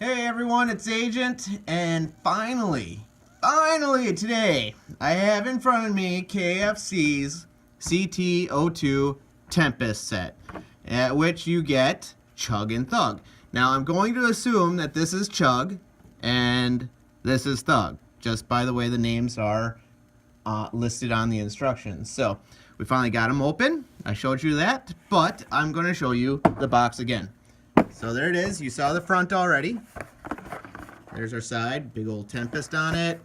Hey everyone, it's Agent, and finally today, I have in front of me KFC's CT2 Tempest set, at which you get Chug and Thug. Now I'm going to assume that this is Chug and this is Thug, just by the way the names are listed on the instructions. So we finally got them open. I showed you that, but I'm going to show you the box again. So there it is. You saw the front already. There's our side, big old Tempest on it.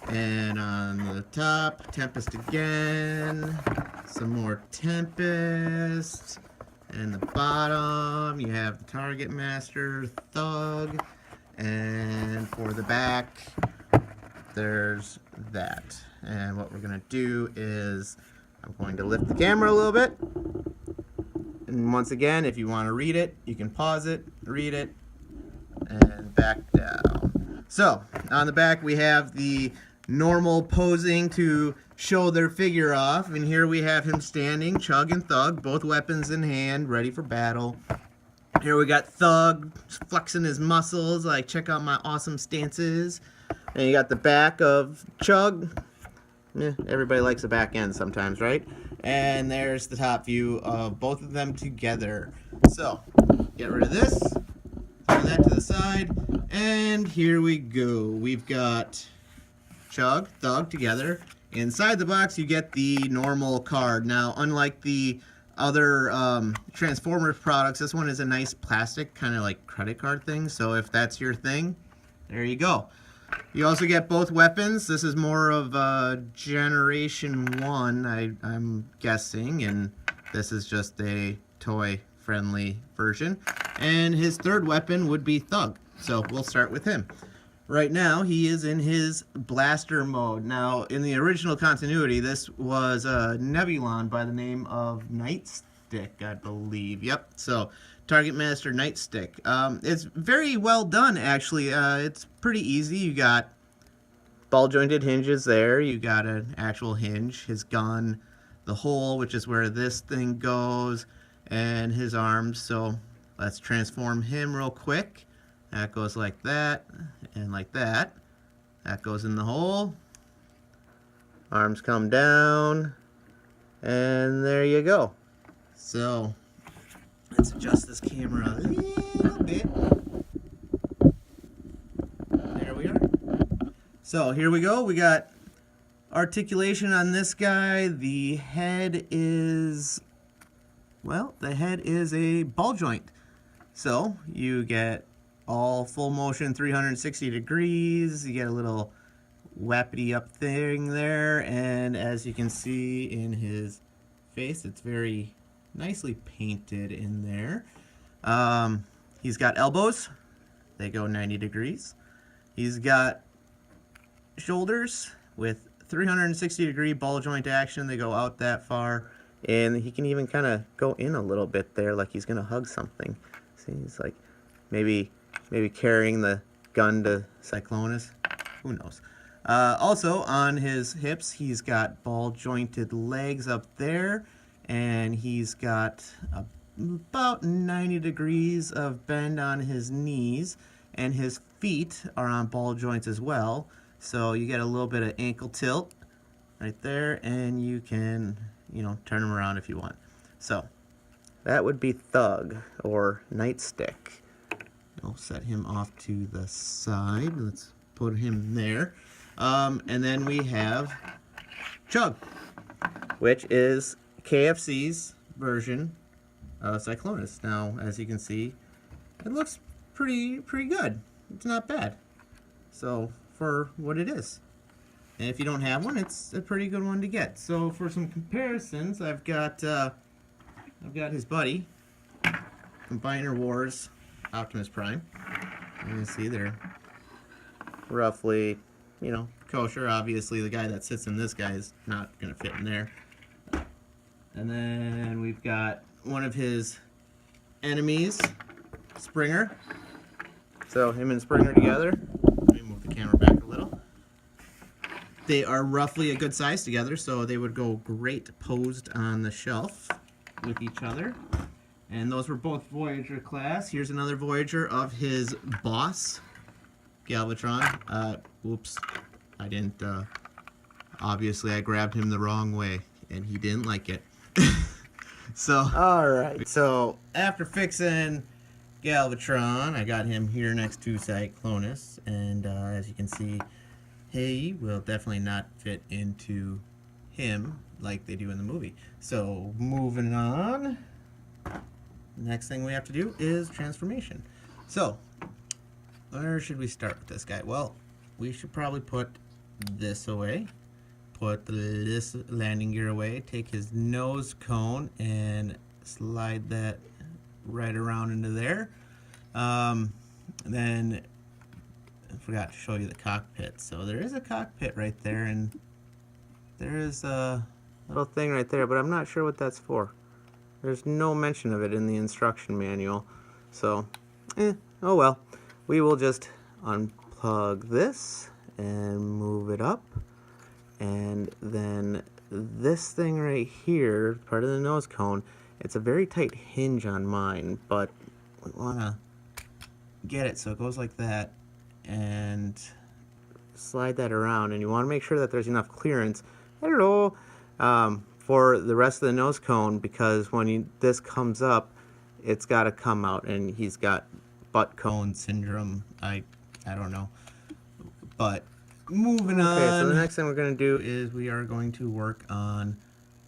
And on the top, Tempest again. Some more Tempest. And the bottom, you have the Target Master, Thug. And for the back, there's that. And what we're going to do is, I'm going to lift the camera a little bit. And once again, if you want to read it, you can pause it, read it, and back down. So, on the back we have the normal posing to show their figure off. And here we have him standing, Chug and Thug, both weapons in hand, ready for battle. Here we got Thug flexing his muscles, like, check out my awesome stances. And you got the back of Chug. Everybody likes the back end sometimes, right? And there's the top view of both of them together. So, get rid of this, throw that to the side, and here we go. We've got Chug, Thug together. Inside the box, you get the normal card. Now, unlike the other Transformers products, this one is a nice plastic, kind of like credit card thing. So if that's your thing, there you go. You also get both weapons. This is more of Generation 1, I'm guessing, and this is just a toy-friendly version. And his third weapon would be Thug, so we'll start with him. Right now, he is in his blaster mode. Now, in the original continuity, this was a Nebulon by the name of Nightstick, I believe. Yep, so Target Master Nightstick. It's very well done, actually. It's pretty easy. You got ball jointed hinges there. You got an actual hinge, his gun, the hole, which is where this thing goes, and his arms. So let's transform him real quick. That goes like that, and like that. That goes in the hole. Arms come down, and there you go. So let's adjust this camera a little bit. There we are. So here we go. We got articulation on this guy. The head is, well, the head is a ball joint. So you get all full motion 360 degrees. You get a little wappity up thing there. And as you can see in his face, it's very nicely painted in there. He's got elbows. They go 90 degrees. He's got shoulders with 360 degree ball joint action. They go out that far. And he can even kind of go in a little bit there, like he's going to hug something. See, he's like maybe carrying the gun to Cyclonus. Who knows? Also, on his hips, he's got ball jointed legs up there. And he's got about 90 degrees of bend on his knees, and his feet are on ball joints as well. So you get a little bit of ankle tilt right there, and you can, turn him around if you want. So that would be Thug or Nightstick. I'll set him off to the side. Let's put him there. And then we have Chug, which is KFC's version of Cyclonus. Now, as you can see, it looks pretty good. It's not bad. So, for what it is. And if you don't have one, it's a pretty good one to get. So, for some comparisons, I've got his buddy, Combiner Wars Optimus Prime. You can see they're roughly, kosher. Obviously, the guy that sits in this guy is not going to fit in there. And then we've got one of his enemies, Springer. So him and Springer together. Let me move the camera back a little. They are roughly a good size together, so they would go great posed on the shelf with each other. And those were both Voyager class. Here's another Voyager of his boss, Galvatron. Whoops. I didn't, obviously I grabbed him the wrong way, and he didn't like it. So, alright. So, after fixing Galvatron, I got him here next to Cyclonus, and as you can see, he will definitely not fit into him like they do in the movie. So, moving on. Next thing we have to do is transformation. So, where should we start with this guy? Well, we should probably put this away. Put this landing gear away. Take his nose cone and slide that right around into there. Then I forgot to show you the cockpit. So there is a cockpit right there, and there is a little thing right there, but I'm not sure what that's for. There's no mention of it in the instruction manual, so, oh well. We will just unplug this and move it up, and then this thing right here, part of the nose cone, it's a very tight hinge on mine, but we want to get it so it goes like that, and slide that around, and you want to make sure that there's enough clearance. Hello! For the rest of the nose cone, because when this comes up, it's got to come out, and he's got butt cone syndrome. I don't know, but moving on. Okay, so the next thing we're going to do is we are going to work on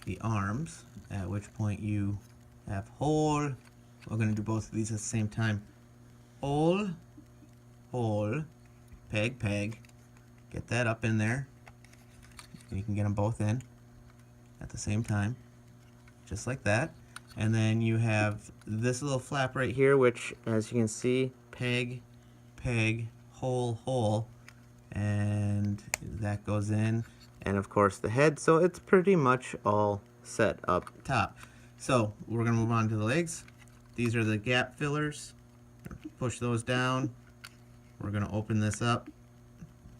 the arms, at which point you have hole. We're going to do both of these at the same time. Hole, hole, peg, peg. Get that up in there. You can get them both in at the same time, just like that. And then you have this little flap right here, which, as you can see, peg, peg, hole, hole, and that goes in. And of course the head, so it's pretty much all set up top. So we're gonna move on to the legs. These are the gap fillers. Push those down. We're gonna open this up.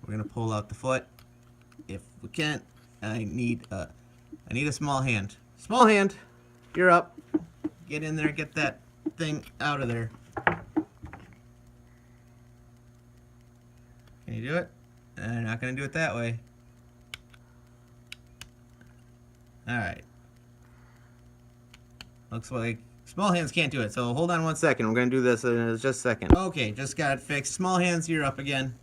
We're gonna pull out the foot. If we can't, I need a small hand. Small hand, you're up. Get in there, get that thing out of there. Can you do it? I'm not going to do it that way. Alright. Looks like small hands can't do it, so hold on 1 second. We're going to do this in just a second. Okay, just got it fixed. Small hands, you're up again.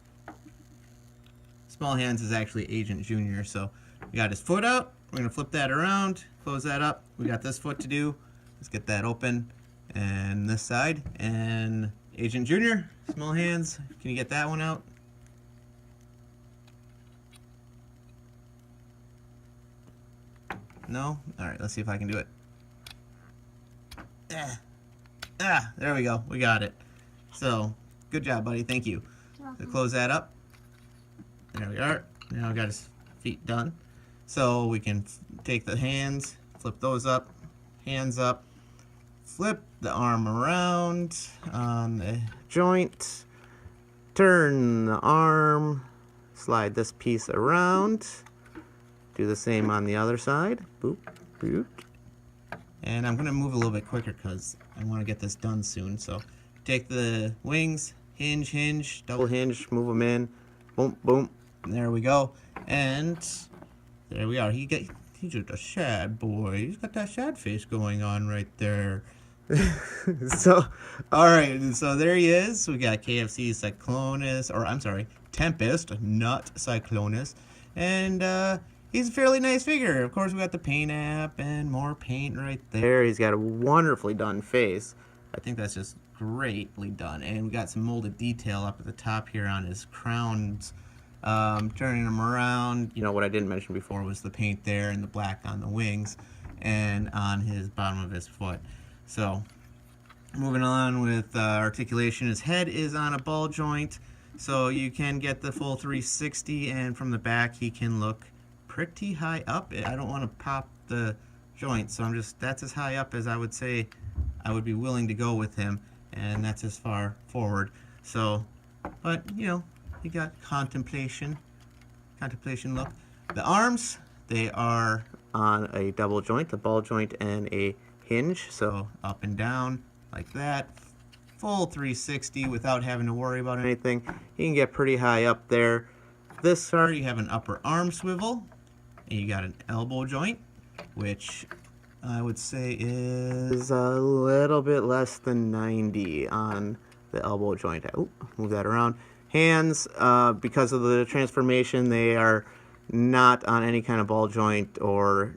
Small hands is actually Agent Junior, so we got his foot out. We're going to flip that around, close that up. We got this foot to do. Let's get that open. And this side. And Agent Junior, small hands. Can you get that one out? No? Alright, let's see if I can do it. There we go. We got it. So, good job, buddy. Thank you. So close that up. There we are. Now I got his feet done. So we can take the hands, flip those up, hands up, flip the arm around on the joint, turn the arm, slide this piece around, do the same on the other side, boop, boop. And I'm going to move a little bit quicker because I want to get this done soon. So take the wings, hinge, hinge, double hinge, move them in, boom, boom, and there we go. And there we are. He's just a sad boy. He's got that sad face going on right there. So, alright, so there he is. We got KFC Cyclonus, or I'm sorry, Tempest, not Cyclonus. And he's a fairly nice figure. Of course, we got the paint app and more paint right there. He's got a wonderfully done face. I think that's just greatly done. And we got some molded detail up at the top here on his crowns. Turning them around. You know, what I didn't mention before was the paint there and the black on the wings and on his bottom of his foot. So, moving on with articulation, his head is on a ball joint, so you can get the full 360, and from the back he can look pretty high up. I don't want to pop the joint, so that's as high up as I would say I would be willing to go with him, and that's as far forward. So, but, you know, you got contemplation look. The arms, they are on a double joint, a ball joint and a hinge, so up and down like that, full 360 without having to worry about anything. You can get pretty high up there. This car, you have an upper arm swivel, and you got an elbow joint, which I would say is a little bit less than 90 on the elbow joint. Ooh, move that around. Hands, because of the transformation, they are not on any kind of ball joint or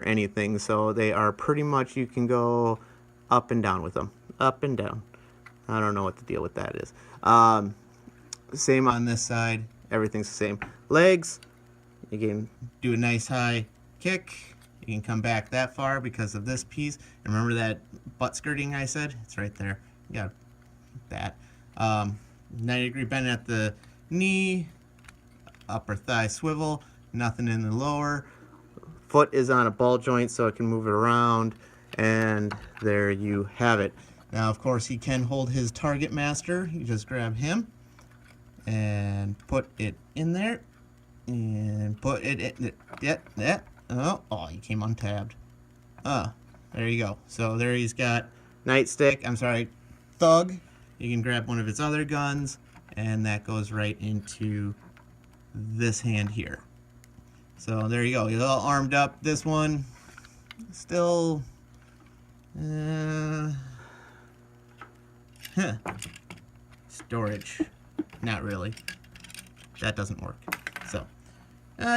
anything, so they are pretty much, you can go up and down with them. Up and down. I don't know what the deal with that is. Same on this side. Everything's the same. Legs, you can do a nice high kick. You can come back that far because of this piece. And remember that butt skirting I said? It's right there. You got that. 90-degree bend at the knee. Upper thigh swivel. Nothing in the lower. Foot is on a ball joint so it can move it around. And there you have it. Now, of course, he can hold his target master. You just grab him and put it in there. And put it in. Yeah. Oh, he came untabbed. There you go. So there he's got Thug. You can grab one of his other guns, and that goes right into this hand here. So there you go. He's all armed up. This one still storage. Not really. That doesn't work. So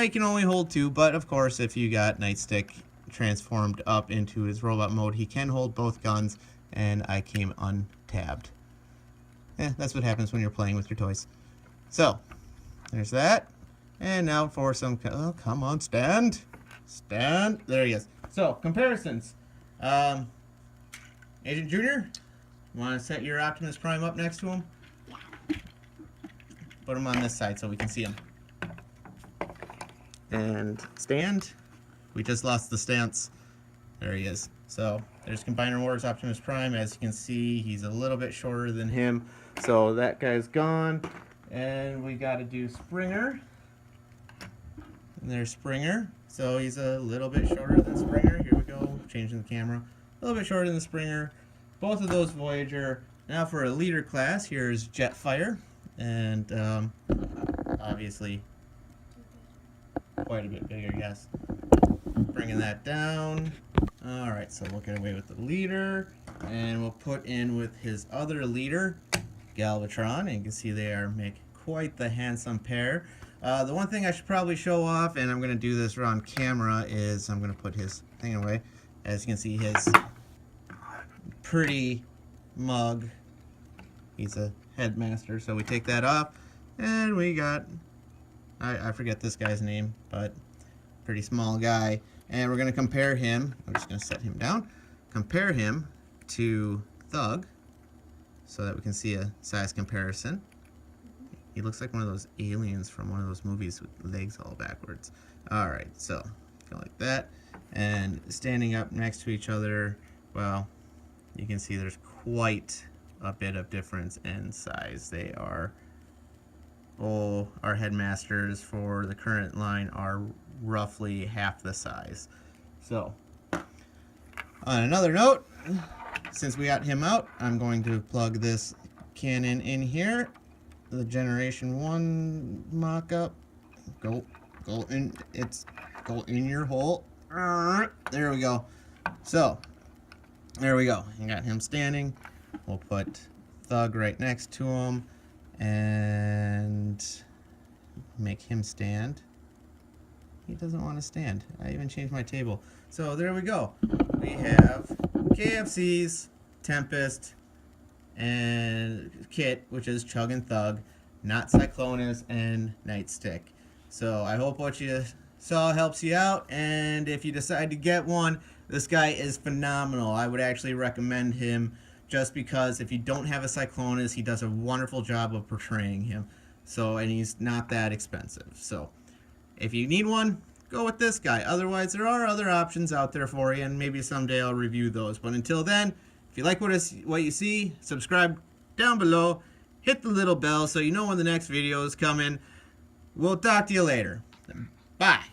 you can only hold 2, but of course if you got Nightstick transformed up into his robot mode, he can hold both guns, and I came untabbed. That's what happens when you're playing with your toys. So there's that. And now for some, oh, come on, stand. There he is. So comparisons. Agent Junior, you want to set your Optimus Prime up next to him? Put him on this side so we can see him. And stand. We just lost the stance. There he is. So there's Combiner Wars Optimus Prime. As you can see, he's a little bit shorter than him. So that guy's gone. And we got to do Springer. And there's Springer. So he's a little bit shorter than Springer. Here we go. Changing the camera. A little bit shorter than Springer. Both of those Voyager. Now for a leader class, here's Jetfire. And obviously quite a bit bigger, yes. Bringing that down. Alright, so we'll get away with the leader. And we'll put in with his other leader, Galvatron. And you can see they make quite the handsome pair. The one thing I should probably show off, and I'm going to do this on camera, is I'm going to put his thing away. As you can see, his pretty mug. He's a headmaster, so we take that off. And we got, I forget this guy's name, but pretty small guy. And we're going to compare him. I'm just going to set him down. Compare him to Thug so that we can see a size comparison. He looks like one of those aliens from one of those movies with legs all backwards. Alright, so go like that. And standing up next to each other, well, you can see there's quite a bit of difference in size. They are, our headmasters for the current line are roughly half the size. So, on another note, since we got him out, I'm going to plug this cannon in here. The Generation 1 mock-up. Go in your hole. There we go. So, there we go. You got him standing. We'll put Thug right next to him and make him stand. He doesn't want to stand. I even changed my table. So there we go. We have KFC's Tempest and Kit, which is Chug and Thug, not Cyclonus and Nightstick. So I hope what you saw helps you out, and if you decide to get one, this guy is phenomenal. I would actually recommend him just because if you don't have a Cyclonus, he does a wonderful job of portraying him. So, and he's not that expensive. So if you need one, go with this guy. Otherwise, there are other options out there for you, and maybe someday I'll review those. But until then, if you like what you see, subscribe down below. Hit the little bell so you know when the next video is coming. We'll talk to you later. Bye.